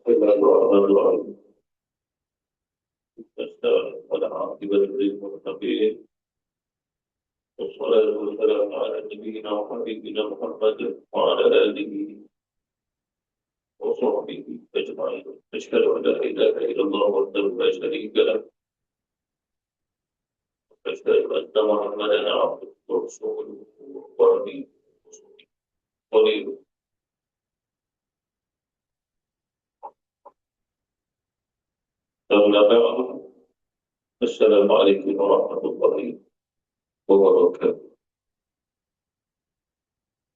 Bismillahirrahmanirrahim. Wassalamu ala abdihi wa tabi'in. Wassalatu wassalamu ala nabiyyina wa habibina Muhammadin wa ala alihi wa sahbihi ajma'in. Asyhadu an la ilaha illallah wahdahu la syarika lah. Asyhadu anna Muhammadan abduhu wa rasuluhu wa nabiyyu wa nabiyyu. Assalamualaikum warahmatullahi wabarakatuh.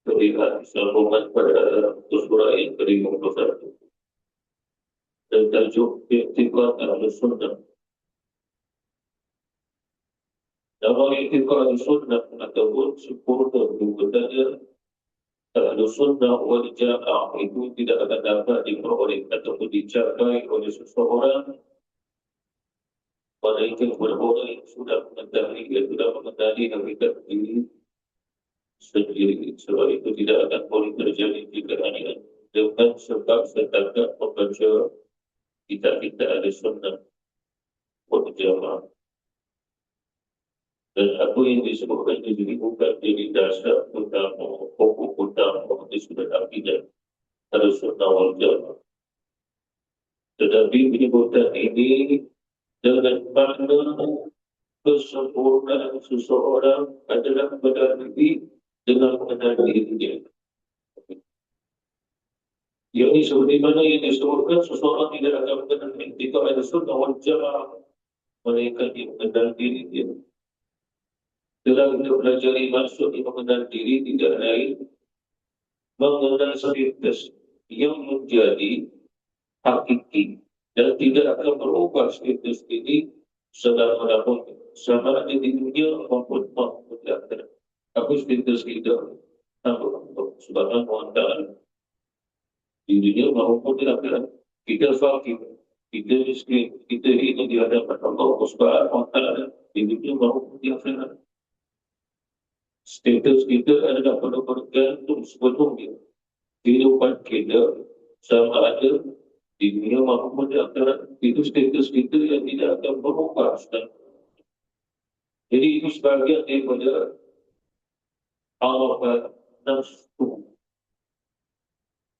Terlihat sambungan pada surah yang ke-51 dan tajuk i'tiqad Ahlus-Sunnah. Nama i'tiqad Ahlus-Sunnah ataupun sempurna kebenaran Ahlus-Sunnah wal Jamaah itu tidak akan dapat diperoleh ataupun dicapai oleh seseorang melainkan orang yang sudah mengetahui, yang sudah mengenali hakikat diri sendiri. Sebab itu tidak akan boleh terjadi jika hanya dengan sebab setakat membaca kitab-kitab Ahlus-Sunnah wal Jamaah. Dan apa yang disebutkan di sini bukan jadi dasar utama, pokok utama di sudut akidah Ahlus-Sunnah wal Jamaah. Tetapi penyebutan ini dengan makna kesempurnaan seseorang adalah benar diri dengan mengenal dirinya. Yang ini seperti mana yang disebutkan, seseorang tidak akan mengenal i'tiqad Ahlus-Sunnah wal Jamaah melainkan dia mengenal dirinya. Dalam kita belajar maksud mengenal diri tidak lain mengenal status yang menjadi hakiki dan tidak akan berubah status ini selama-lamanya, sama ada di dunia maupun di akhirat. Apa status kita? Allah Subhanahu wa Ta'ala di dunia maupun di akhirat. Kita fakir, kita miskin, kita ini di hadapan Allah Subhanahu wa Ta'ala di dunia maupun di akhirat. Status kita adalah bergantung sebelumnya kehidupan kita sama ada di dunia maupun di akhirat. Itu status kita yang tidak akan berubah. Jadi itu sebagian daripada arafat nafsu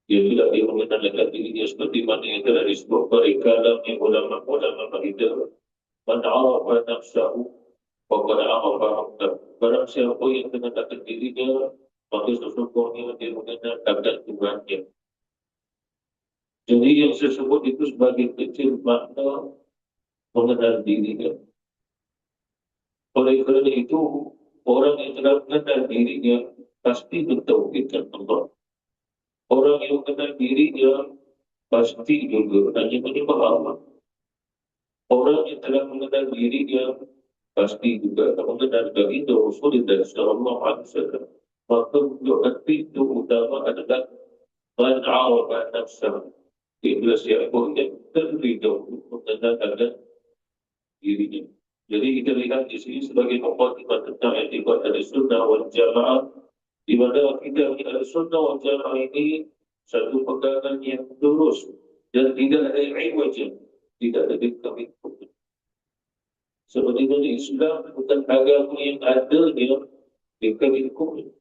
yang tidak dia mengenalkan dirinya seperti mana yang telah disebut oleh kalamnya ulama-ulama kita. Man arafa nafsahu faqad arafa rabbah. Barang siapa yang mengenalkan dirinya, maka sesungguhnya dia mengenal keadaan Tuhannya. Jadi yang saya sebut itu sebagai kecil makna mengenal dirinya. Oleh kerana itu, orang yang telah mengenal dirinya pasti mentauhidkan Allah. Orang yang mengenal dirinya pasti juga hanya menyembah Allah. Orang yang telah mengenal dirinya pasti juga mengenal baginda Rasulullah sallallahu alaihi wasallam. Maka untuk pintu utama adalah man 'arafa nafsahu. Itulah siapa yang terlebih dahulu mengenalkan dirinya. Jadi kita lihat di sini sebagai mukadimah tentang i'tiqad Ahlussunnah wal Jamaah, di mana kita Ahlussunnah wal Jamaah ini satu pegangan yang lurus dan tidak ada iwaj, tidak ada kebimbangan. Seperti mana Islam bukan agama yang adanya kebimbangan.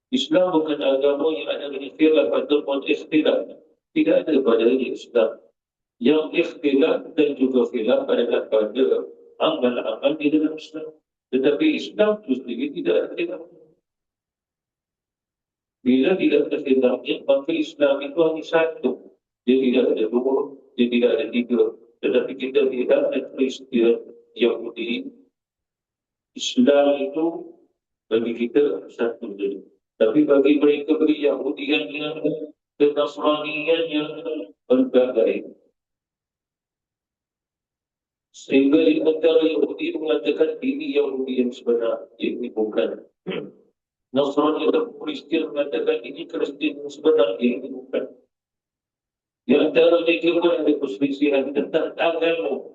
Islam bukan agama yang ada khilaf ataupun ikhtilaf. Tidak ada pada Islam. Yang ikhtilaf dan juga khilaf adalah pada amal-amal di dalam Islam. Tetapi Islam itu sendiri tidak ada khilaf. Bila tidak ada khilafnya, maka Islam itu hanya satu. Dia tidak ada dua, dia tidak ada tiga. Tetapi kita lihat Kristian, Yahudi, Islam itu bagi kita satu saja. Tapi bagi mereka bagi Yahudi yang dan Nasranian yang berbagai. Sehingga di antara Yahudi mengatakan ini Yahudi yang sebenar, ini bukan. Nasrani atau Kristian mengatakan ini Kristian yang sebenar, ini bukan. Di antara mereka pun ada perselisihan tentang agama.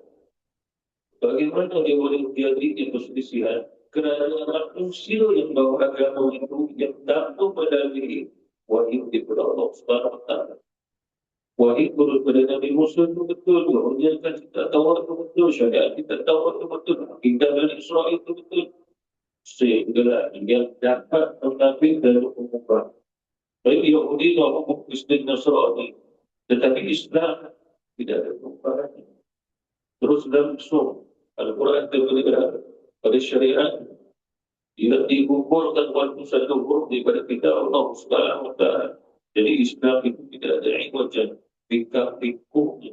Bagaimana dia boleh menjadi perselisihan? Kerana manusia yang bawa agama itu yang tanpa melalui wahyu daripada Allah Subhanahu Wa Taala. Wahyu daripada Nabi Musa itu betul, mengajarkan kita Taurat itu betul, syariat kita Taurat itu betul, kita Bani Israel itu betul. Sehingga yang dapat mengambil dari umumah. Baik Yahudi maupun Kristen Nasrani, tetapi Islam tidak ada perubahan. Terus langsung Al-Quran terberita pada syariat tidak dikumpulkan walaupun satu huruf daripada kita Allah Subhanahu Wa Taala. Jadi Islam itu tidak ada iwajan, pikuk-pikuknya.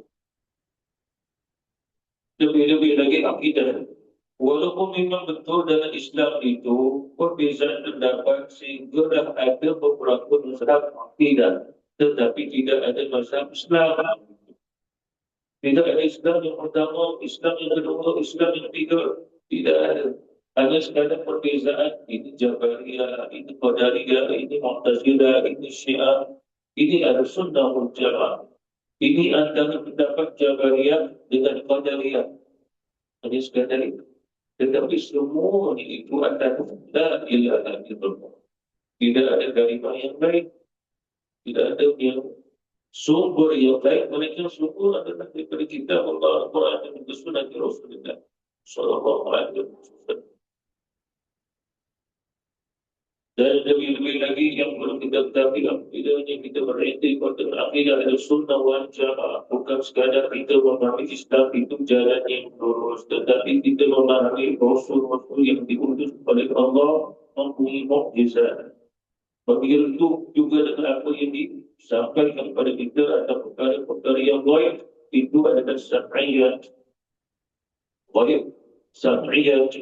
Lebih-lebih lagi akidah. Walaupun memang betul dalam Islam itu perbezaan pendapat sehingga dah ada beberapa mazhab akidah, tetapi tidak ada mazhab Islam. Tidak ada Islam yang pertama, Islam yang kedua, Islam yang ketiga. Tidak ada. Hanya sekadar perbezaan. Ini Jabariyah, ini Qadariyah, ini Mu'tazilah, ini Syiah. Ini ada Sunnah wal Jamaah. Ini antara pendapat Jabariyah dengan Qadariyah. Hanya sekadar itu. Tetapi semua itu adalah la ilaha illallah. Tidak ada kalimah yang lain. Tidak ada yang sumber yang lain. Mereka semua adalah daripada kitab Allah Al-Quran dan Sunnah Rasulullah Sallallahu Alaihi Wasallam. Dan lebih-lebih lagi yang perlu kita ketahui, apabila kita berhenti pada akidah Sunnah wal Jamaah, bukan sekadar kita memahami Islam itu jalan yang lurus, tetapi kita memahami Rasul-Rasul yang diutus oleh Allah mempunyai mukjizat. Begitu juga dengan apa yang disampaikan kepada kita atau perkara-perkara yang gaib, itu adalah syar'iyat. Gaib, syar'iyat.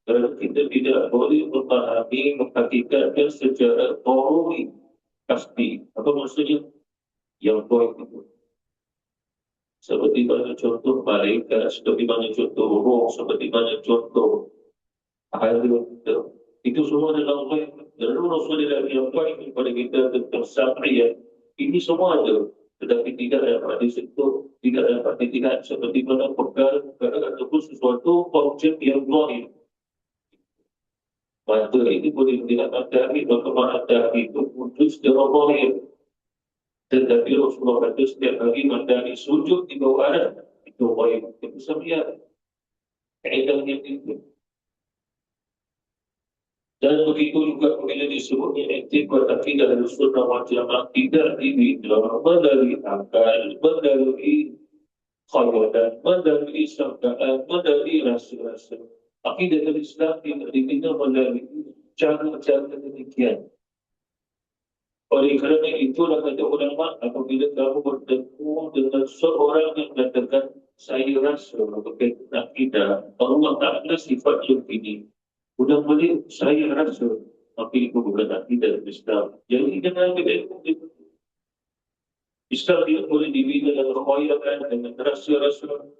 Kerana kita tidak boleh memahami, menghakikatkan secara teori pasti. Apa maksudnya? Yang gaib itu. Seperti mana contoh malaikat, seperti mana contoh roh, seperti mana contoh ahli kita. Itu semua adalah gaib. Dan Rasulullah yang gaib kepada kita tentang syar'iyat. Ini semua ada. Tetapi tidak dapat disentuh, tidak dapat dilihat seperti mana perkara-perkara ataupun sesuatu objek yang gaib. Mata ini boleh melihat matahari, maka matahari itu wujud secara zahir. Tetapi Rasulullah kata setiap hari matahari sujud di bawah adat, itu gaib. Kita bisa lihat kaedahnya itu. Dan begitu juga bila disebutnya iktibar akidah Sunnah wal Jamaah tidak dibina melalui akal, melalui khayalan, melalui sangkaan, melalui rasa-rasa. Akidah Islam tidak dibina melalui cara-cara demikian. Oleh kerana itulah kata ulama, apabila kamu bertemu dengan seorang yang mengatakan saya rasa berkaitan akidah Allah Ta'ala sifat yang ini, sudah boleh saya rasa, tapi itu bukan akidah Islam. Jadi dengan akidah Islam dia boleh dibina dengan khayalan, dengan rasa-rasa.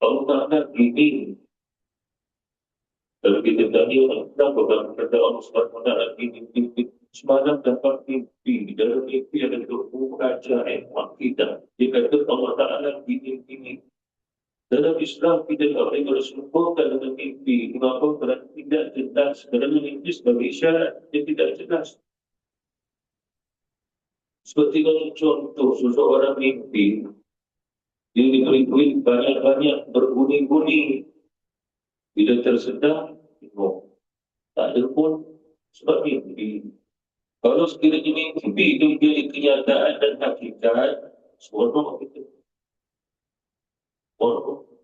Allah Ta'ala ini. Kalau kita tanya, kenapa kata Allah SWT ini semalam dapat mimpi, dalam mimpi ada doa ajaib akidah. Dia kata Allah Ta'ala ini. Dalam Islam kita tak boleh bersumberkan dengan mimpi. Kenapa? Kerana tidak jelas. Kerana mimpi sebagai isyarat, dia tidak jelas. Seperti kalau contoh seseorang mimpi, dia diberi duit banyak-banyak berbunyi-bunyi. Bila tersedar, tak ada pun sebab mimpi. Kalau sekiranya mimpi itu menjadi kenyataan dan hakikat, seronok kita. Seronok.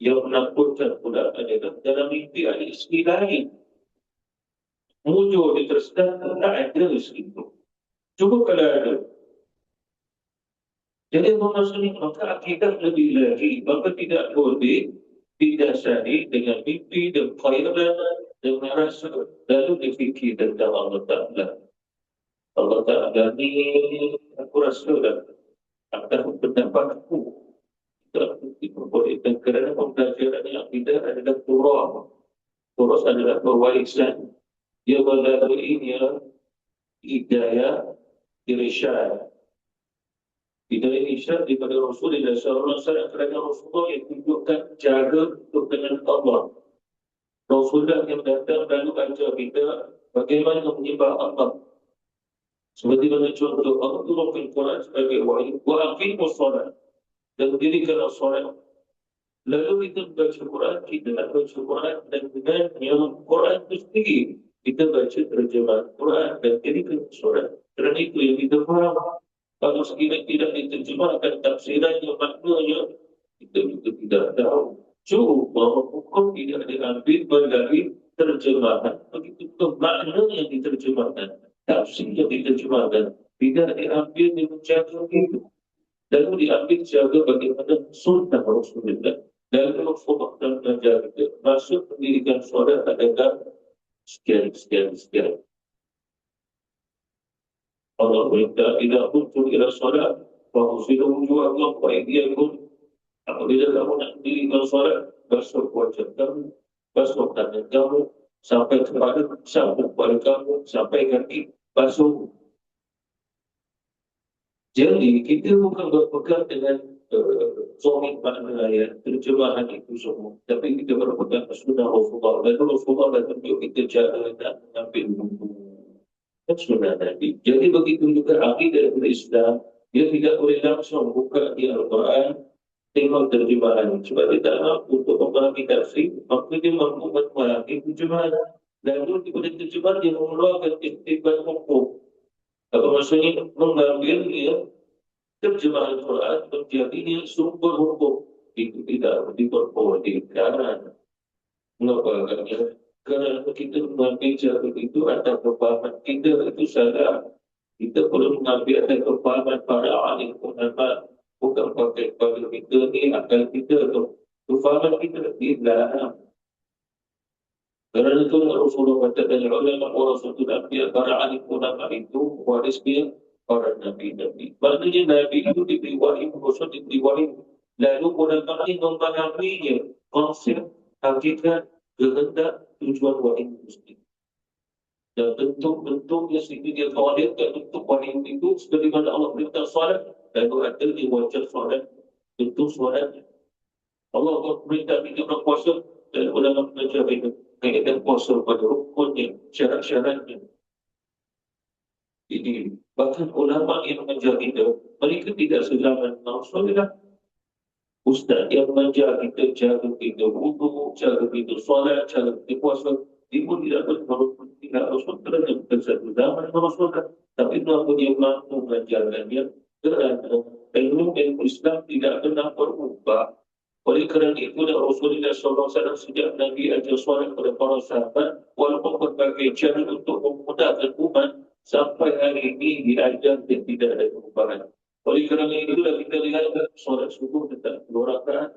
Yang menakutkan pula adalah dalam mimpi ada isteri lain. Muncul di tersedar, tak ada isteri itu. Cuba kalau ada. Jadi maksudnya maka akidah lebih lagi, maka tidak boleh didasari dengan mimpi dan khayalan dan rasa lalu difikir tentang Allah Ta'ala. Allah Ta'ala ni aku rasa dah akan pendapatku tak diperbolehkan kerana pembelajaran yang tidak adalah Turah. Turah adalah pewarisan. Dia melalui hidayah irsyad. Hidayah irsyad daripada Rasulullah SAW kerana Rasulullah yang tunjukkan cara untuk dengan Allah. Rasulullah yang datang lalu ajar kita bagaimana menyembah Allah. Seperti mana contoh Allah turunkan Quran sebagai wahyu. Wa aqimus solat. Dan dirikanlah solat. Lalu kita baca Quran, kita nak baca Quran dan dengan yang Quran itu sendiri. Kita baca terjemahan Quran dan dirikan solat. Kerana itu yang kita faham. Kalau sekiranya tidak diterjemahkan tafsirannya, maknanya, kita juga tidak tahu. Cuma hukum tidak diambil dari terjemahan. Begitu ke makna yang diterjemahkan. Tafsir yang diterjemahkan. Tidak diambil dengan cara itu. Lalu diambil cara bagaimana sunnah Rasulullah. Dan Rasulullah dan mengajar kita. Masuk pendidikan solat adalah sekian. Allah berkata, "Idza kuntum ila shalah, faghsilu wujuhakum wa aydiyakum." Apabila kamu nak mendirikan solat, basuh wajah kamu, basuh tangan kamu, sampai kepada kamu, sampai kaki, basuh. Jadi, kita bukan berpegang dengan zahir makna ayat, terjemahan itu semua. Tapi kita berpegang sunnah Rasulullah. Dan Rasulullah dan tunjuk kita cara nak mengambil wudhu. Sunnah Nabi. Jadi begitu juga akidah Islam, dia tidak boleh langsung buka di Al-Quran, tengok terjemahan. Sebab dia tak mampu untuk memahami tafsir, maka dia mampu memahami terjemahan. Lalu daripada terjemahan, dia mengeluarkan iktibat hukum. Apa maksudnya? Mengambil dia terjemahan Quran menjadinya sumber hukum. Itu tidak diperbolehkan. Mengapa? Kerana kita mengambil cara itu atau kefahaman kita itu salah. Kita perlu mengambil ada kefahaman para alim ulama, bukan pakai pada kita ni akal kita atau kefahaman kita tidak. Kerana itu Rasulullah katakan ulama orang suatu nabi, para alim ulama itu waris dia para nabi-nabi. Maknanya nabi itu diberi wahyu, Rasul diberi wahyu. Lalu ulama ini memahaminya konsep, hakikat, kehendak, tujuan wahyu itu. Dan bentuk-bentuknya sendiri dia khawatir dan bentuk wahyu itu seperti mana Allah perintah solat, lalu ada di wajah solat, bentuk solat. Allah perintah kita berpuasa dan ulama mengajar kita kaitan puasa pada rukunnya, syarat-syaratnya. Ini bahkan ulama yang mengajar kita, mereka tidak sezaman Rasulullah. Ustaz yang mengajar kita cara kita wudu, cara kita solat, cara kita puasa, dia pun tidak Rasul kerana bukan satu zaman Rasulullah. Tapi kenapa dia mampu mengajarkannya? Kerana ilmu Islam tidak pernah berubah. Oleh kerana itu Rasulullah SAW sejak Nabi ajar solat kepada para sahabat, walaupun berbagai cara untuk memudahkan umat, sampai hari ini diajar dan tidak ada perubahan. Oleh kerana itulah kita lihat solat subuh tetap 2 rakaat,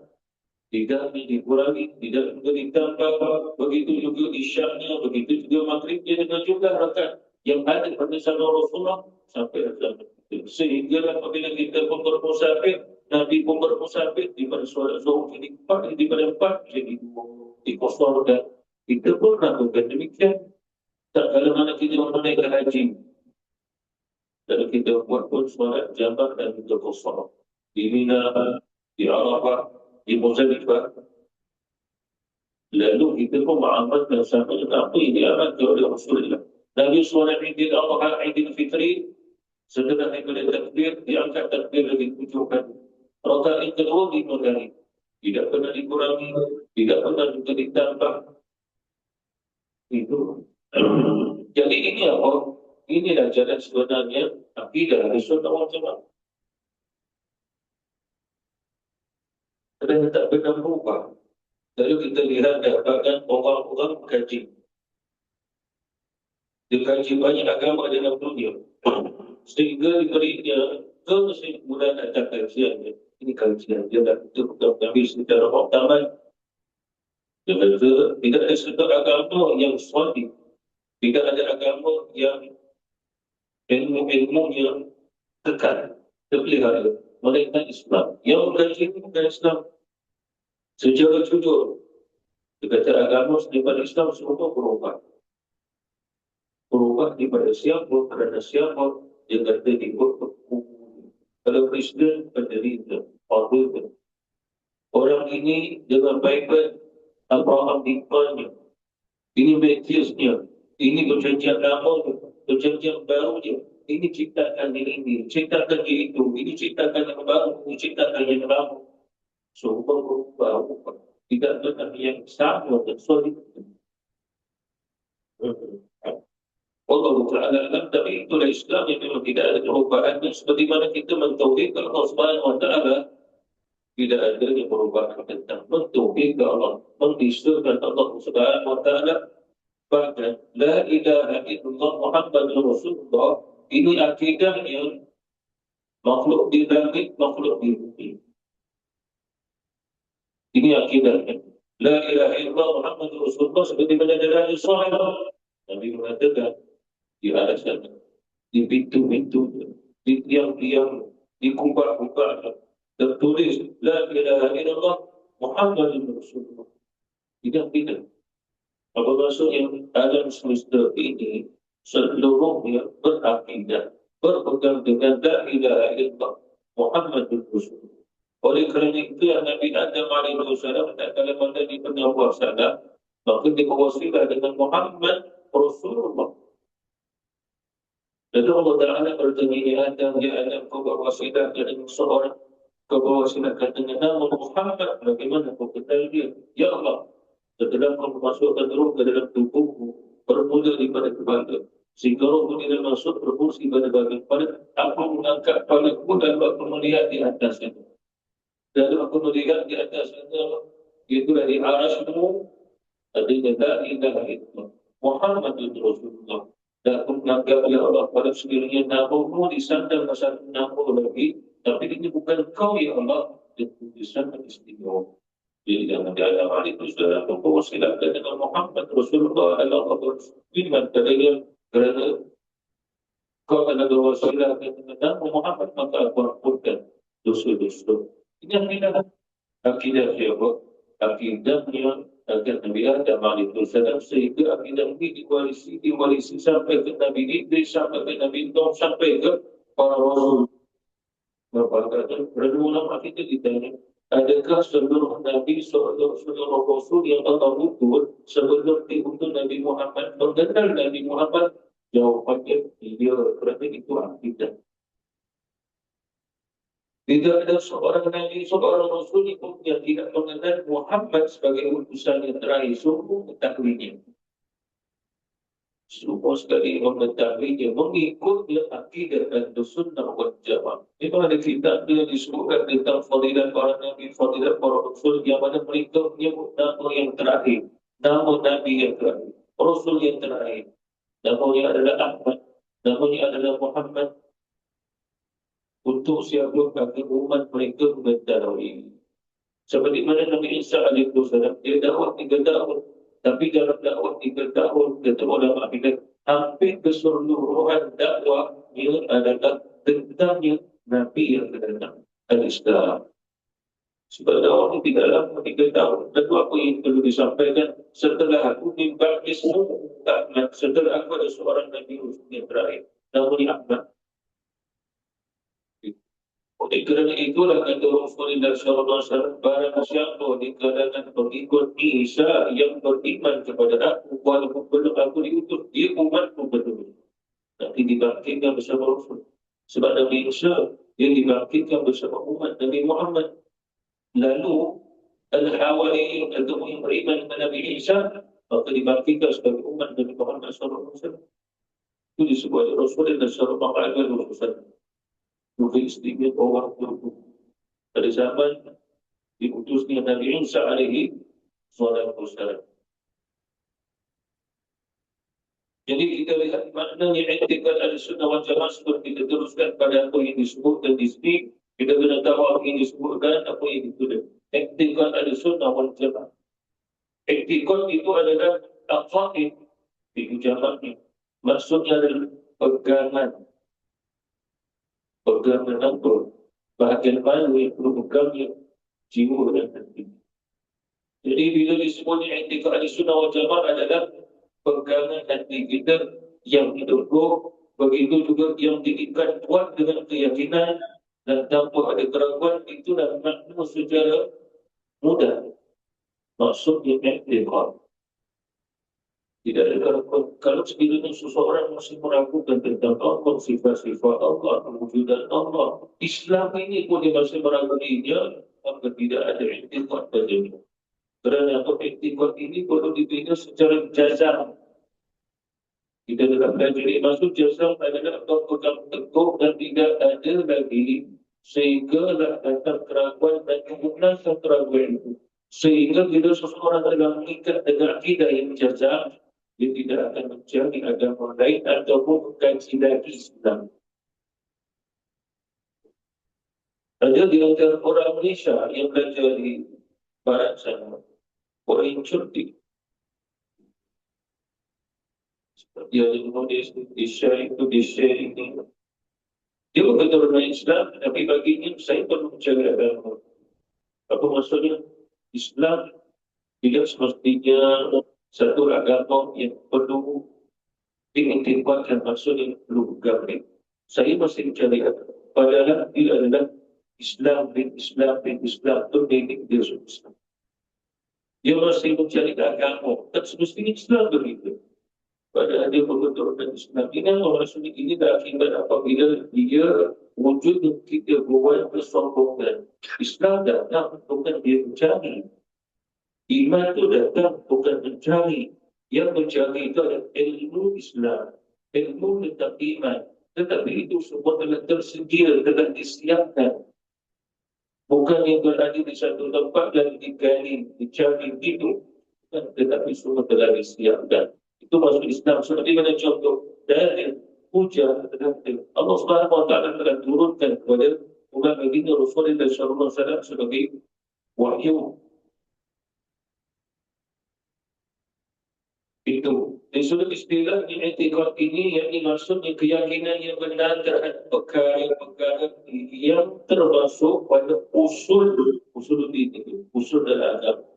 tidak dikurangi, tidak ditambah. Begitu juga isyaknya, begitu juga maghribnya dengan jumlah rakaat yang ada pada zaman Rasulullah sampai zaman itu. Sehingga apabila kita pun bermusafir, Nabi pun bermusafir di pada solat zuhur jadi 4, di pada 4 jadi 2, dikosongkan. Kita pun lakukan demikian. Tak kala mana kita menunaikan haji, dan kita buat pun solat jamaah dan kita kosong di Mina, di Arafah, di Muzdalifah. Lalu kita pun mengamalkan sama apa yang diamalkan oleh Rasulullah. Nabi solat Idul Adha, Idul Fitri, setelah daripada takbir, diangkat takbir lagi 7 kali. Rakaat yang kedua 5 kali. Tidak pernah dikurangi, tidak pernah juga ditambah. Itu. Jadi ini apa? Inilah jalan sebenarnya akidah Ahlussunnah wal Jamaah. Kerana tak pernah berubah. Lalu kita lihat dapatkan orang-orang kaji. Dia kaji banyak agama dalam dunia. Sehingga diberinya kesimpulan atas kajian ini kajian dia dah itu mengambil secara pertama. Dia kata tidak ada satu agama yang solid, tidak ada agama yang ilmu-ilmu yang kekal terpelihara, melainkan Islam. Yang belajar itu bukan Islam secara jujur. Dia kata agama daripada Islam semua berubah. Berubah daripada siapa kerana siapa. Dia kata ikut kalau Kristen penderita, orang orang ini dengan baik-baik Abraham Lincoln, ini Matiusnya, ini perjanjian lama, perjanjian barunya, ini ciptakan ini, ciptakan itu, ini ciptakan yang baru, ini ciptakan yang lama. Semua berubah, tidak benar yang sama dan solid. Allah Ta'ala alam, tapi itulah Islam yang memang tidak ada perubahan. Seperti mana kita mentauhidkan Allah Subhanahu Wa Ta'ala, tidak ada perubahan tentang mentauhidkan Allah, mengisytiharkan Allah Subhanahu Wa Ta'ala. Bahkan la ilaha illallah Muhammadur Rasulullah ini akidah yang makhluk di langit, makhluk di bumi. Ini akidahnya. La ilaha illallah Muhammadur Rasulullah seperti mana dalam Sahih Nabi mengatakan di atas sana, di pintu-pintu, di tiang-tiang, di kubah-kubah tertulis la ilaha illallah Muhammadur Rasulullah. Ini akidah. Apa maksudnya alam semesta ini seluruhnya berakidah berpegang dengan la ilaha illallah Muhammadur Rasulullah. Oleh kerana itu yang Nabi Adam alaihissalam tak kala mana di pernah wassalam, maka dikawasilah dengan Muhammad Rasulullah. Dan Allah Ta'ala bertanya ya Adam, ya Adam, kau berwasilah dengan seorang, kau berwasilahkan dengan nama Muhammad, bagaimana kau kenal dia? Ya Allah, setelah kau memasukkan roh ke dalam tubuhmu, bermula daripada kepala, sehingga roh pun tidak masuk berfungsi pada bagian kepala, aku mengangkat kepalaku dan aku melihat di atasnya. Dan aku melihat di atasnya, itu dari arasmu, adanya la ilaha illallah Muhammadur Rasulullah. Dan aku menganggap ya Allah pada sekiranya namamu disandang satu nama lagi, tapi ini bukan kau ya Allah, dan disandang istimewa. Jadi jangan dialam itu sudah memperwasilakan dengan Muhammad Rasulullah. Allah berfirman padanya, kerana kau akan berwasilakan dengan nama Muhammad, maka aku ampunkan dosa-dosa. Ini akidah siapa? Akidahnya akan Nabi Adam alaihissalam, sehingga akidah ini diwarisi sampai ke Nabi Idris, sampai ke Nabi Nuh, sampai ke para rasul. Berkata, ulama kita ditanya, adakah seluruh Nabi, seluruh Rasul yang Allah utus sebelum diutus Nabi Muhammad mengenal Nabi Muhammad? Jawapannya, iya, kerana itu akidah. Tidak ada seorang Nabi, seorang Rasul yang tidak mengenal Muhammad sebagai utusan yang terakhir. Semua mengetahuinya. Semua sekali mengetahuinya, mengikutnya akidah dan sunnah wal jamaah. Itu ada kitab dia disebutkan tentang fadilat para Nabi, fadilat para Rasul, yang mana mereka menyebut nama yang terakhir. Nama Nabi yang terakhir. Rasul yang terakhir. Namanya adalah Ahmad. Namanya adalah Muhammad. Untuk siapa bagi umat mereka mengetahui. Seperti mana Nabi Isa alaihissalam, dia dakwah 3 tahun. Tapi dalam dakwah 3 tahun, kata ulama kita, hampir keseluruhan dakwahnya adalah tentangnya Nabi yang datang, al-Islam. Sebab dakwah itu tidak lama 3 tahun. Lalu apa yang perlu disampaikan? Setelah aku dibagi semua, setelah aku ada seorang Nabi yang terakhir, namanya Ahmad. Oleh kerana itulah kata Rasulullah SAW, barang siapa di kalangan pengikut Isa yang beriman kepada aku, walaupun belum aku diutus, dia umatku betul. Nanti dibangkitkan bersama Rasul. Sebab Nabi Isa, dia dibangkitkan bersama umat Nabi Muhammad. Lalu, Al-Hawari, atau yang beriman dengan Nabi Isa, maka dibangkitkan sebagai umat Nabi Muhammad SAW. Itu disebut Rasulullah SAW. Mungkin sedikit orang dulu pada zaman diutusnya Nabi Isa alaihi salatu wassalam. Jadi kita lihat maknanya i'tikad al-sunnah wal jamaah seperti kita teruskan pada apa yang disebutkan di sini. Kita kena tahu apa yang disebutkan, apa yang ditulis. I'tikad al-sunnah wal jamaah. I'tikad itu adalah aqaid di ucapannya. Maksudnya adalah pegangan. Pegangan apa? Bahagian mana yang perlu pegangnya? Jiwa dan hati. Jadi bila disebut i'tikad al-sunnah wal jamaah adalah pegangan hati kita yang teguh, begitu juga yang diikat kuat dengan keyakinan dan tanpa ada keraguan. Itulah makna secara mudah maksudnya i'tikad. Tidak ada keraguan. Kalau sekiranya seseorang masih meragukan tentang Allah, sifat-sifat Allah, kewujudan Allah, Islam ini pun dia masih meragukannya, maka tidak ada i'tikad padanya. Kerana i'tikad ini perlu dibina secara jazam. Kita dalam belajar maksud jazam adalah pegang teguh dan tidak ada lagi sehingga datang keraguan dan kemungkinan keraguan itu. Sehingga bila seseorang dalam mengikat dengan akidah yang jazam, dia tidak akan mencari agama lain ataupun mengkaji lagi Islam. Ada di antara orang Malaysia yang belajar di barat sana, orang yang cerdik. Dia ada menulis di share ini. Dia berkata Islam, tapi baginya saya perlu mencari agama. Apa maksudnya? Islam tidak semestinya satu agama yang perlu diintibatkan, maksudnya perlu bergabung. Saya masih mencari agama. Padahal dia adalah Islam itu didik dia Islam. Dia masih mencari agama. Tak semestinya Islam begitu. Pada dia berbenturkan Islam ini, orang Sunni ini dah akibat apabila dia wujud yang kita buat bersombongan. Islam datang bukan dia mencari. Iman itu datang bukan mencari. Yang mencari itu adalah ilmu Islam, ilmu tentang iman. Tetapi itu semua telah tersedia, telah disiapkan. Bukan yang berada di satu tempat dan digali, dicari itu. Tetapi semua telah disiapkan. Itu maksud Islam. Seperti mana contoh dari hujan Allah Subhanahu Wa Taala telah turunkan kepada umat Nabi Rasulullah Sallallahu Alaihi Wasallam sebagai wahyu. Itu disebut istilah i'tikad ini, yakni maksudnya keyakinan yang benar terhadap perkara-perkara yang termasuk pada usul ini, usul dalam agama,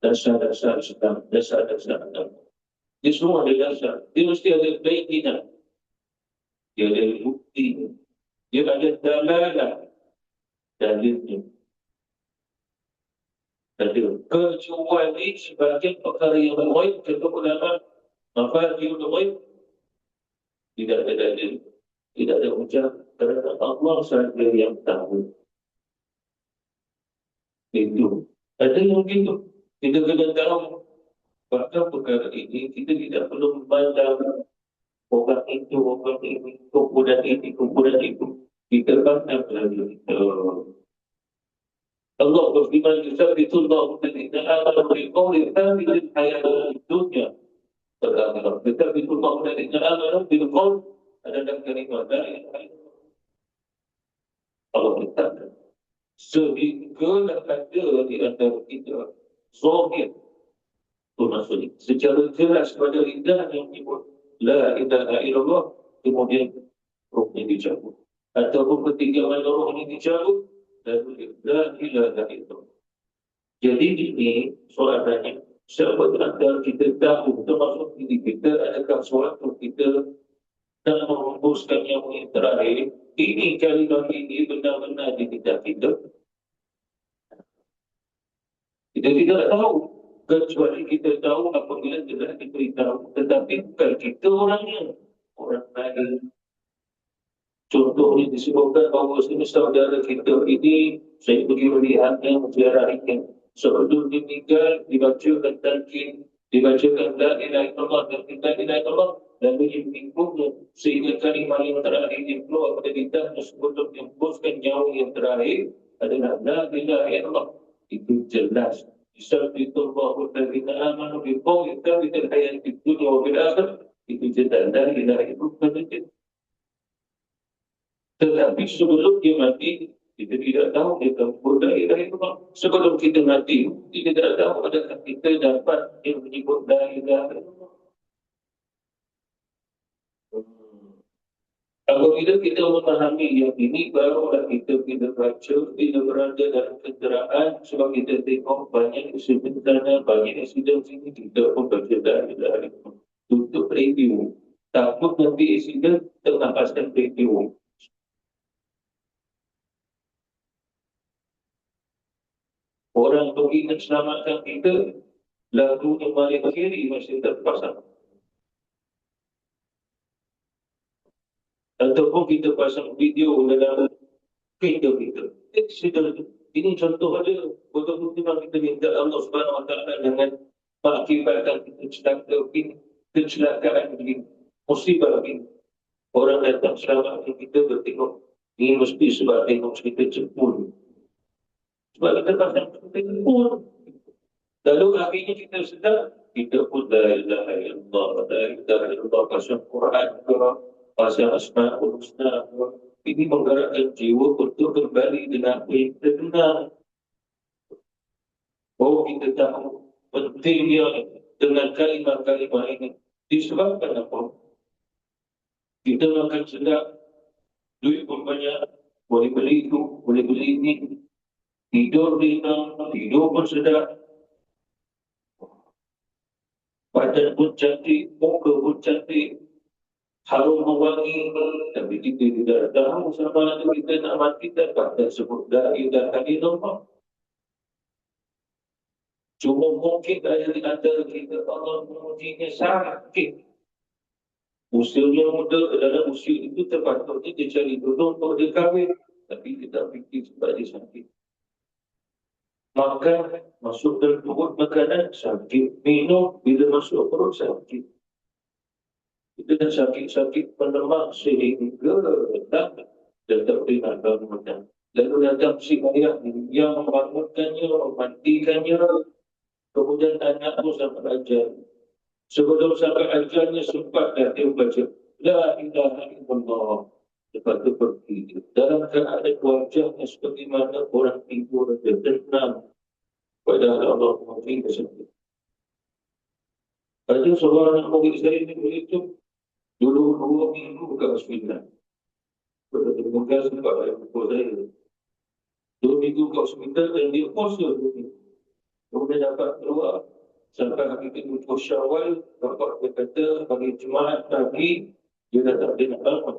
dasar-dasar Islam, dasar-dasar agama. Dia semua ada dasar. Dia mesti ada bayinan. Dia ada bukti. Dia ada dalalah. Dalilnya. Dalil. Kecuali sebagian perkara yang ghaib, kata ulama, mafatihul ghaib, tidak ada dalil. Tidak ada ucap. Kerana Allah sahaja yang tahu. Itu. Ada yang begitu. Kita kena tahu. Bahkan perkara ini kita tidak perlu memandang orang itu, kumpulan itu. Kita pandang lagi. Allah berfirman, "Yusabitullahu alladhina amanu biqawli thabitin hayatid dunya." Yusabitullahu alladhina amanu biqawli adalah kalimat la ilaha illallah. Allah berkata, sehingga ada di antara kita zahir maksudnya secara jelas pada lidah yang menyebut la ilaha illallah, kemudian rohnya dicabut, ataupun ketika mana rohnya dicabut dan la ilaha illallah. Jadi ini soalannya, siapa antara kita tahu termasuk diri kita, adakah suatu kita dalam merumuskan yang terakhir ini kalimat ini benar-benar di lidah kita? Kita tidak tahu. Kecuali kita tahu apabila telah diberitahu. Tetapi bukan kita orangnya, orang lain. Contohnya disebutkan bahawa saudara kita ini, saya pergi melihatnya, menziarahinya. Sebelum meninggal, dibacakan talqin, dibacakan la ilaha illallah dan la ilaha illallah, lalu dipingkungnya sehingga kalimat yang terakhir yang keluar pada lidahnya sebelum dihembuskan nyawa yang terakhir adalah la ilaha illallah. Itu jelas. Yusabitullahu alladhina amanu biqawli thabitin hayatid dunya wa bil akhirah. Itu je tanda la ilaha illallah. Tetapi sebelum dia mati, kita tidak tahu dia tahu la ilaha illallah. Sebelum kita mati, kita tidak tahu adakah kita dapat yang menyebut la ilaha illallah. Apabila kita memahami yang ini, barulah kita baca, kita berada dalam kenderaan, sebab kita tengok banyak insiden sana, banyak insiden sini, kita pun baca la ilaha illallah. Untuk review. Takut nanti insiden, terlepaskan review. Orang pergi nak selamatkan kita, lagu yang paling kiri masih terpasang. Ataupun kita pasang video dalam kereta kita. Ini contoh aja. Betul-betul kita minta Allah Subhanahu Wa Taala dengan mengakibatkan kita kecelakaan begini, musibah begini. Orang datang selamatkan kita bertengok. Ini mesti sebab tengok kita cepul. Sebab kita pasang cepul. Lalu akhirnya kita sedar, kita pun la ilaha illallah, la ilaha illallah, pasang Quran ke, pasang Asma'ul Husna. Ini menggerakkan jiwa untuk kembali dengan apa yang kita dengar. Oh, kita tahu pentingnya dengan kalimah-kalimah ini. Disebabkan apa? Kita makan sedap, duit pun banyak, boleh beli itu, boleh beli ini. Tidur ringan, tidur pun sedap. Badan pun cantik, muka pun cantik, harum mewangi, tapi kita tidak tahu sama ada kita nak mati dan pada sebut la ilaha illallah. Cuma mungkin ada di antara kita Allah mengujinya sakit. Usianya muda, dalam usia itu terpatutnya dia cari jodoh untuk dia kahwin, tapi kita fikir sebab dia sakit. Makan, masuk dalam perut makanan, sakit. Minum, bila masuk perut, sakit. Kita dah sakit-sakit penemak sehingga tak terima bangunan. Lalu datang si ayah yang membangunkannya, memandikannya, kemudian anak pun sampai ajar. Sebelum sampai ajarnya sempat dia baca la ilaha illallah. Lepas itu pergi. Dalam keadaan wajahnya seperti mana orang tidur dan tenang. Padahal Allah mengerti tersebut. Ada seorang anak murid saya ini begitu. Dulu 2 minggu buka hospital. Terima kasih kepada pukul saya. 2 minggu buka hospital dan dia puasa 2 minggu. Kemudian dapat keluar. Sampai hari ke-7 Syawal, Bapak dia kata, hari Jumaat pagi, dia dah tak boleh nak bangun.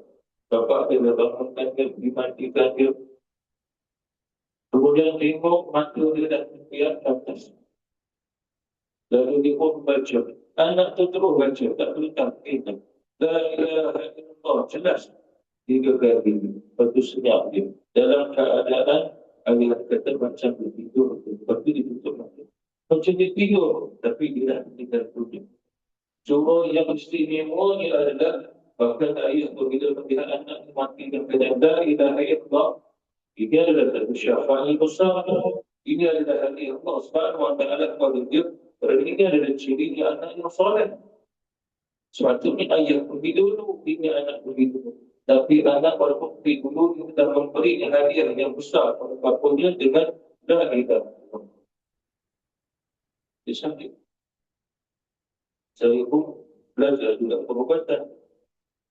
Bapak dia dah bangunkan dia, dimandikan dia. Kemudian tengok mata dia dah terpiak ke atas. Lalu dia pun baca. Anak tu terus baca, tak boleh tak kena. La ilaha illallah, jelas. 3 kali. Lepas tu senyap dia. Dalam keadaan, ayah kata macam dia tidur. Lepas tu dia tutup mata. Macam dia tidur, tapi dia dah tinggal tujuh. Cuma yang istimewanya adalah bahkan ayah berbeza melihat anak mati dan kata la ilaha illallah. Ini adalah satu syafaat yang besar. Ini adalah hati Allah Subhanahu Wa Taala kepada dia. Kerana ini adalah cirinya anak yang soleh. Sepatutnya ayah pergi dulu, ini anak pergi dulu. Tapi anak walaupun pergi dulu, kita memberi hadiah yang besar pada bapaknya dengan la ilaha illallah. Dia sakit. Saya pun belajar juga perubatan.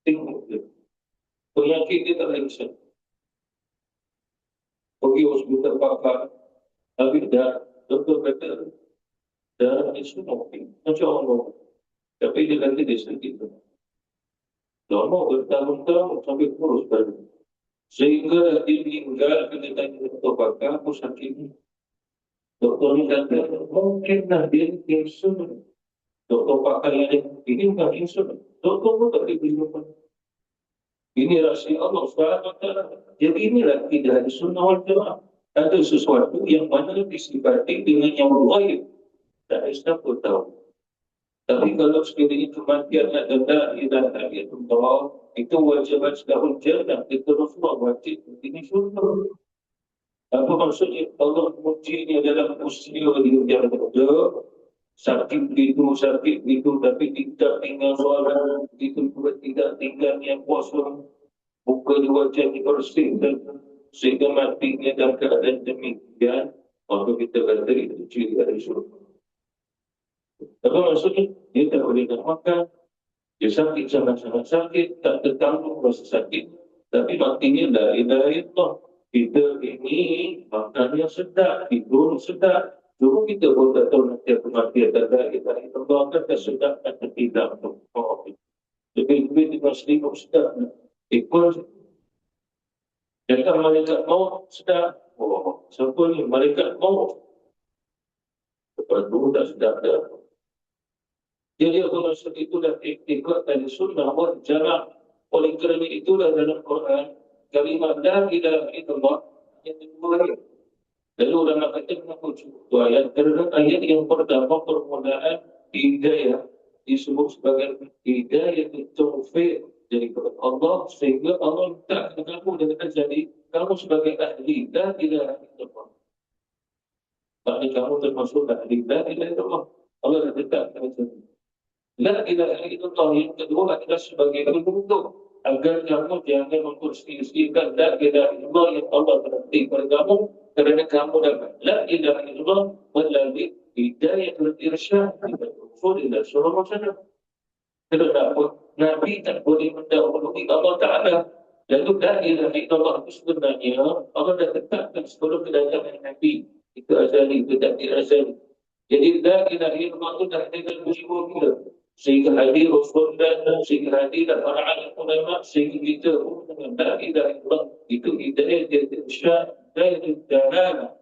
Tengok dia. Penyakit dia tak lengsen. Pergi hospital pakar. Habis dah, doktor kata, dah insulin. Macam Allah. Tapi dia kata dia sakit. Lama bertahun-tahun sampai kurus badan. Sehingga dia meninggal, kita tanya doktor pakar, aku sakit. Doktor ni kata, mungkinlah dia insulin. Doktor pakar yang ini bukan insulin. Doktor pun tak boleh berjumpa. Ini rahsia Allah SWT. Jadi inilah tidak ada sunnah wal jamaah. Ada sesuatu yang mana disifati dengan yang lain. Tak ada siapa tahu. Tapi kalau sekiranya kematian adalah ilaha illallah, itu wajiban setahun jalan. Itu Rasulullah wajib. Ini sunnah. Apa maksudnya Allah mengujinya dalam usia dia yang muda sakit itu, tapi tidak tinggal soalan itu juga tidak tinggalnya kosong, buka wajah dibersihkan sehingga matinya dalam keadaan demikian, maka kita kata itu ciri dari surga. Apa maksudnya? Dia tak boleh nak makan, dia sakit sangat-sangat sakit, tak tertanggung rasa sakit, tapi matinya la ilaha illallah. Kita ini makannya sedap, tidur sedap. Dulu kita pun tak tahu nanti kematian dan la ilaha illallah kata sedap atau tidak. Lebih-lebih dengan selimut sedap. Ikut jangan malaikat maut sedap. Oh, siapa ni malaikat maut? Lepas tu dah sedap dah. Jadi aku maksud itulah iktikad dari sunnah wal jamaah. Oleh kerana itulah dalam Quran kalimat la ilaha illallah yang kedua. Lalu ulama kata mengaku dua ayat. Kerana ayat yang pertama permulaan hidayah disebut sebagai hidayah taufik dari Allah, sehingga Allah tak kamu dengan jadi kamu sebagai ahli la ilaha illallah. Maknanya kamu termasuk ahli la ilaha illallah. Allah dah tetapkan macam itu. La ilaha illallah yang kedua adalah sebagai penutup agar kamu jangan memperselisihkan la ilaha illallah yang Allah berhenti kepada kamu, kerana kamu dapat la ilaha illallah melalui hidayah dan irsyad dari Rasulullah sallallahu alaihi wasallam. Kenapa? Nabi tak boleh mendahului Allah Ta'ala. Lalu la ilaha illallah itu sebenarnya Allah dah tetapkan sebelum kedatangan Nabi. Itu azali, itu takdir azali. Jadi la ilaha illallah itu dah ada dalam jiwa kita. Sehingga hadir Rasulullah, sehingga hadir para alim ulama, sehingga kita dengan la ilaha illallah itu hidayah dan irsyad dan dalalah.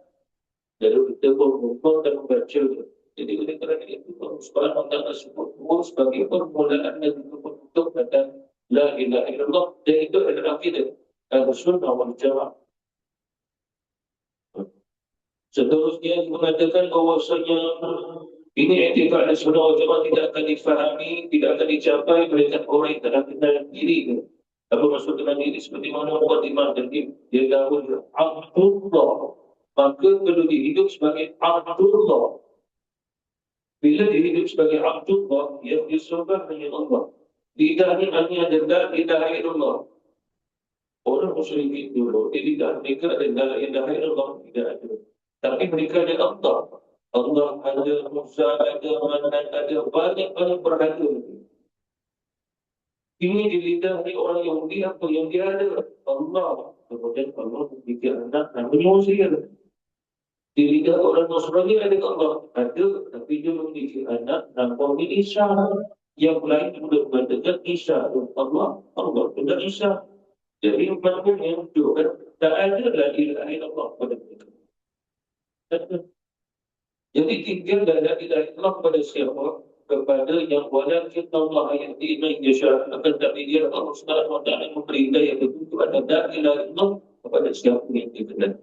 Lalu kita pun dan membaca. Jadi oleh kerana itu Allah Subhanahu wa taala sebut sebagai permulaan dan penutup dan la ilaha illallah, dan itu adalah akidah Ahlussunnah wal Jamaah. Seterusnya mengatakan bahawasanya ini i'tikad Ahlussunnah wal Jamaah tidak akan difahami, tidak akan dicapai oleh orang yang tak kenal diri. Apa maksud kenal diri? Seperti mana mukadimah tadi, dia tahu Abdullah, maka perlu dihidup sebagai Abdullah. Bila dia hidup sebagai Abdullah, yang disembah hanya Allah. Lidahnya hanya adalah ilaha illallah. Orang musyrikin dulu, lidah mereka adalah ilaha illallah, tidak ada. Tapi mereka ada Allah. Allah ada, Musa ada, Manan ada, banyak berharga. Ini di lidah orang Yahudi apa yang dia ada? Allah. Kemudian Allah memiliki anak namanya Uzair. Di lidah orang Nasrani ada Allah, ada, tapi dia memiliki anak namanya Isa. Yang lain sudah mengatakan Isa Allah, Allah tidak Isa. Jadi maknanya menunjukkan tak ada la ilaha illallah pada mereka. Jadi tinggal la ilaha illallah pada siapa? Kepada yang walakin Allah yahdi man yasha. Akan tapi dia Allah Subhanahu wa taala memberi hidayah itu kepada la ilaha illallah kepada siapa yang dikenal.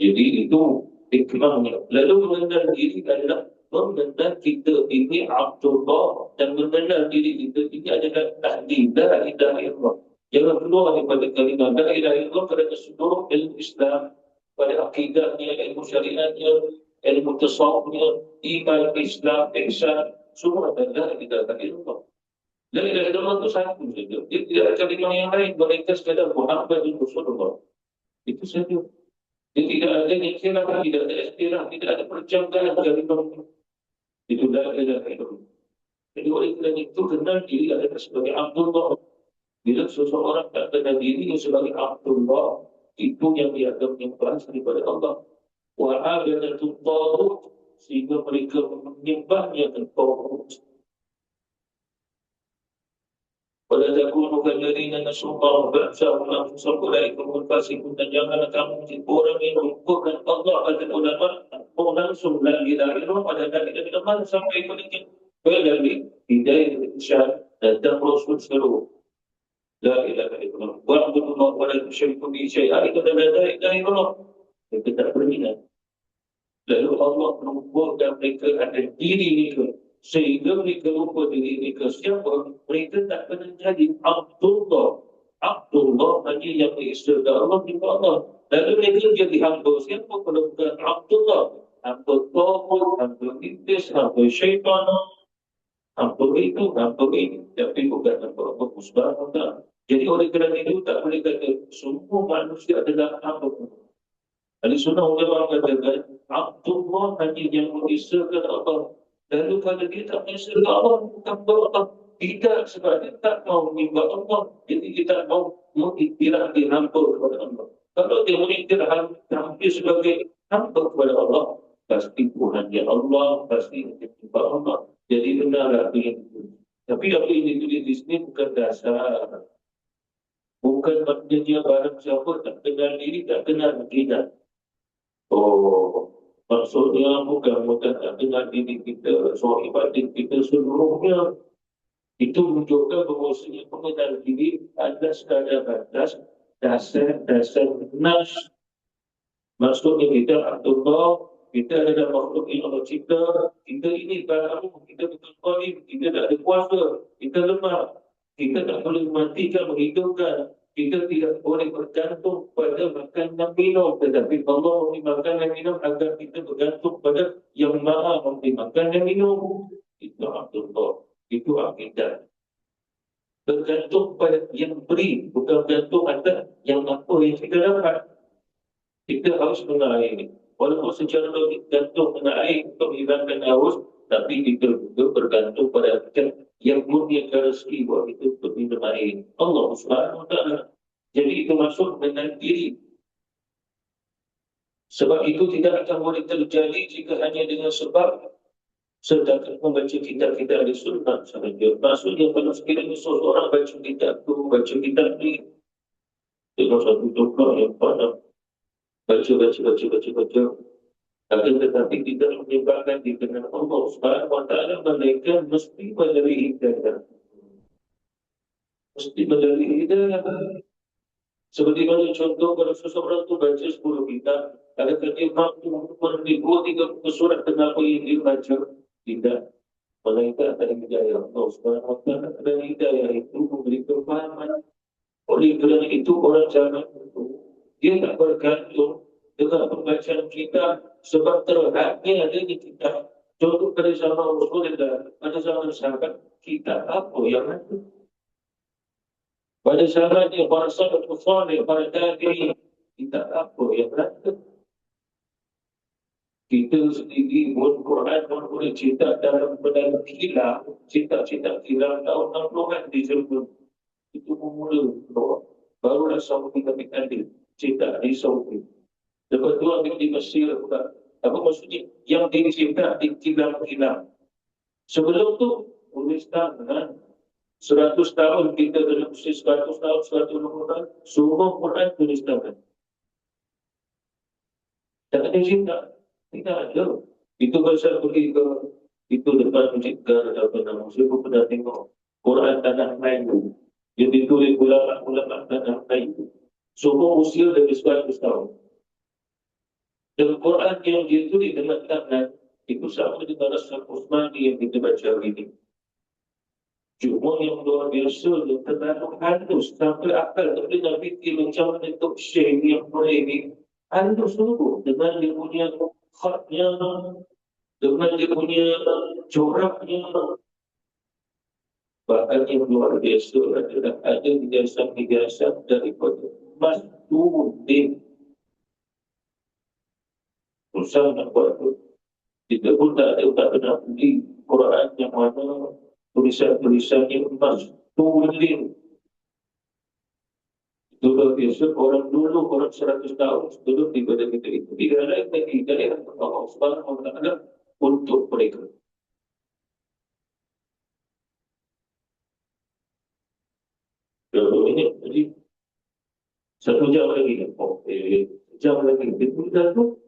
Jadi itu hikmahnya. Lalu mengenal diri adalah mengenal kita ini Abdullah, dan mengenal diri kita ini adalah ahli la ilaha illallah. Jangan keluar daripada kalimah la ilaha illallah kerana seluruh ilmu Islam, pada akidahnya, ilmu syariatnya, ilmu tasawufnya, iman Islam, ihsan, semua adalah la ilaha illallah. La ilaha illallah itu satu saja. Dia tidak ada kalimah yang lain, mereka sekadar Muhammad bin Rasulullah. Itu saja. Dia tidak ada ikhtilaf, tidak ada ikhtilaf, tidak ada perjanggalan dari mereka. Itu la ilaha illallah. Jadi oleh kerana itu kenal diri adalah sebagai Abdullah. Bila seseorang tak kenal diri sebagai Abdullah, itu yang dianggap yang keras daripada Allah. Wa'abadatul taghut, sehingga mereka menyembahnya ke taghut. Pada takunu kalladina nasullah ba'sahum anfusahum ulaikumul fasiqun, dan janganlah kamu menjadi orang yang melupakan Allah. Ada ulama langsung la ilaha illallah pada la ilaha illallah sampai kemudian melalui hidayah irsyad dan Rasul seluruh la ilaha illallah wa'budullah wa la tusyriku bihi syai'an. Itu adalah la ilaha illallah yang kita berminat. Lalu Allah menubuhkan mereka ada diri mereka, sehingga mereka lupa diri mereka siapa. Mereka tak pernah jadi Abdullah. Abdullah hanya yang diistilah Allah juga Allah. Lalu mereka jadi hamba siapa kalau bukan Abdullah. hamba tawud, hamba iblis, hamba syaitan, hamba itu, hamba ini. Tapi bukan hamba Allah Subhanahu wa Ta'ala. Jadi oleh kerana itu tak boleh kata semua manusia adalah hamba Allah. Ahli sunnah ulama katakan Abdullah hanya yang mengisahkan Allah. Lalu kalau dia tak mengisahkan Allah, bukan Allah. Tidak, sebab dia tak mau menyembah Allah. Jadi dia tak mau mengiktiraf dia hamba kepada Allah. Kalau dia mengiktiraf hampir sebagai hamba kepada Allah, pasti Tuhannya Allah, pasti menyembah Allah. Jadi benar apa yang ditulis. Tapi apa yang ditulis di sini bukan dasar. Bukan maknanya barang siapa tak kenal diri, tak kenal kita. Oh, maksudnya bukan tak kenal diri kita, soal ibadat kita seluruhnya. Itu menunjukkan bahawasanya pengenal diri ada sekadar batas dasar nas. Maksudnya kita Abdullah, kita adalah makhluk yang Allah cipta, kita ini baru, kita betul qadim, kita tak ada kuasa, kita lemah, kita tak boleh mematikan, menghidupkan, kita tidak boleh bergantung pada makan dan minum, tetapi Allah memberi makan dan minum agar kita bergantung pada yang maha memberi makan dan minum. Itu Abdullah, itu akidah. Bergantung pada yang beri, bukan bergantung pada yang apa yang kita dapat. Kita harus mengenal ini. Walaupun secara logik gantung kena air untuk menghilangkan haus, tapi kita juga bergantung pada yang murniakan rezeki buat kita untuk minum air. Allah Subhanahu wa Ta'ala. Jadi itu masuk dengan diri. Sebab itu tidak akan boleh terjadi jika hanya dengan sebab sedangkan membaca kitab-kitab di sunnah sahaja. Maksudnya kalau sekiranya seseorang baca kitab itu, baca kitab ini dengan satu doa yang pada baca. Akan tetapi tidak menyebabkan dikenal Allah Subhanahu wa Ta'ala, mereka mesti melalui hidayah. Mesti melalui hidayah. Seperti mana contoh kalau seseorang itu baca 10 kitab, adakah dia mampu memenuhi 2-3 surat kenapa yang dia baca? Tidak. Melainkan ada hidayah. Allah Subhanahu wa Ta'ala ada hidayah itu memberi kefahaman. Oleh kerana itu orang zaman itu dia tak bergantung dengan pembacaan kita sebab terhadapnya ada di kita. Contoh pada zaman Rasulullah, pada zaman sahabat, kita apa yang ada? Pada zaman yang para sahabat salih, para tabi'in, kita apa yang ada? Kita sendiri buat Quran pun boleh cerita dalam benar kilang, cerita-cerita kilang tahun 60-an di Jerman. Itu memula barulah Saudi kami ambil cerita di Saudi. Lepas tu ambil di Mesir pula. Apa maksudnya? Yang dicipta di kilang-kilang. Sebelum tu, tulis tangan. 100 tahun kita dalam usia 100 tahun, 120 tahun, semua Quran tulis tangan. Tak ada cinta. Tidak ada. Itu pasal pergi ke itu depan mencipta apa nama. Saya pun pernah tengok Quran Tanah Melayu. Dia ditulis ulama Tanah Melayu. Semua usia dari 100 tahun. Dan Quran yang ditulis dengan tangan itu sama dengan Rasul Utsmani yang kita baca hari ini. Cuma yang luar biasa dia terlalu halus sampai akal tak boleh nak fikir macam mana untuk share yang boleh ni. Halus dulu dengan dia punya khatnya, dengan dia punya coraknya. Bahkan yang luar biasa adalah ada hiasan-hiasan daripada emas tulen. Susah nak buat tu. Kita pun tak pernah beli Quran yang mana tulisan-tulisannya emas tulen. Itu luar biasa. Orang dulu, orang 100 tahun sebelum daripada kita itu digalai lagi dari Allah Subhanahu wa Ta'ala untuk mereka. Ini jadi 1 jam lagi. Jam lagi. Itu dah tu.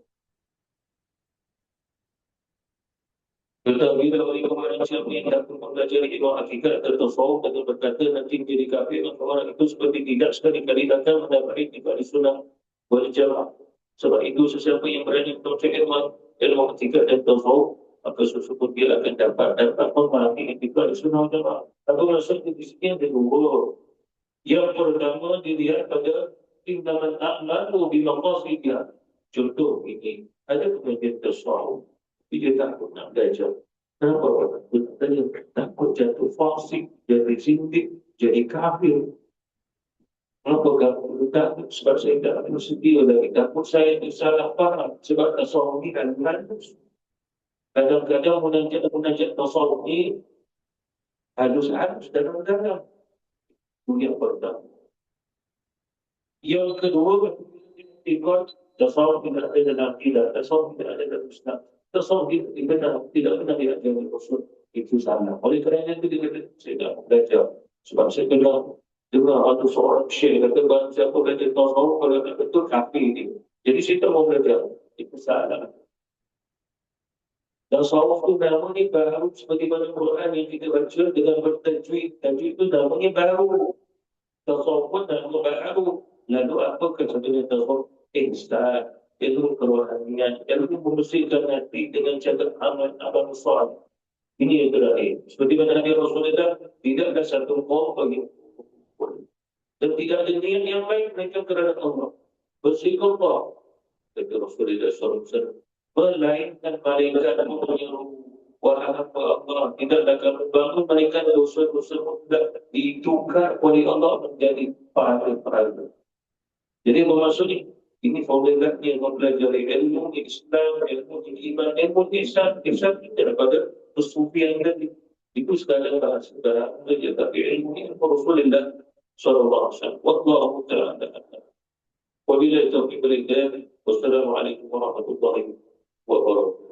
Tetapi bila mereka manusia yang dapat mempelajari ilmu hakikat atau tasawuf atau berkata nanti menjadi kafir, maka orang itu seperti tidak sekali-kali datang mendapati tiba di sunnah wal jamaah. Sebab itu sesiapa yang berani mempelajari ilmu hakikat dan tasawuf, maka sesungguhnya dia akan dapat memahami tiba di sunnah wal jamaah. Atau maksudnya di sini ada 2. Yang pertama dilihat pada tindakan a'malu bimaqasidiyah. Contoh ini. Ada pengajian tasawuf, tapi dia takut nak belajar. Kenapa orang takut? Tanya, takut jatuh fasik, jadi zindik, jadi kafir. Kenapa kamu takut? Sebab saya tak ada sedia lagi. Takut saya salah faham. Sebab tasawuf ni kan halus. Kadang-kadang munajat tasawuf ni halus-halus dalam-dalam. Itu yang pertama. Yang kedua, ikut tasawuf tidak ada dalam akidah, tasawuf tidak ada dalam Islam. Tasawuf tidak pernah diajar oleh Rasul. Itu salah. Oleh kerana itu dia kata, saya tak belajar. Sebab saya kena dengar ada seorang syekh kata, siapa belajar tasawuf, kalau tak betul, kafir ni. Jadi saya tak mau belajar. Itu salah. Tasawuf itu namanya baru seperti mana Quran yang kita baca dengan bertajwid. Tajwid itu namanya baru. Tasawuf pun nama baru. Lalu apa kecenderungan tasawuf? Ihsan, ilmu kerohanian, ilmu membersihkan hati dengan cara amal soleh. Ini yang terakhir. Seperti mana Nabi Rasulullah, tidak ada satu kaum bagi dan tidak ada niat yang baik mereka kerana Allah. Bersihkan Allah. Kata Rasulullah SAW, melainkan malaikat menyeru, wahai hamba Allah, tidaklah kamu bangun malaikat dosa-dosa mutlak ditukar oleh Allah menjadi pahala-pahala. Jadi maksudnya, ini formulah yang mempelajari ilmu Islam, ilmu iman, ilmu ihsan itu daripada kesufian tadi. Itu sekadar bahasa saja, tapi ilmu Rasulullah sallallahu alaihi wasallam. Wallahu ta'ala. Wabillahi taufiq wal hidayah. Wassalamualaikum warahmatullahi wabarakatuh.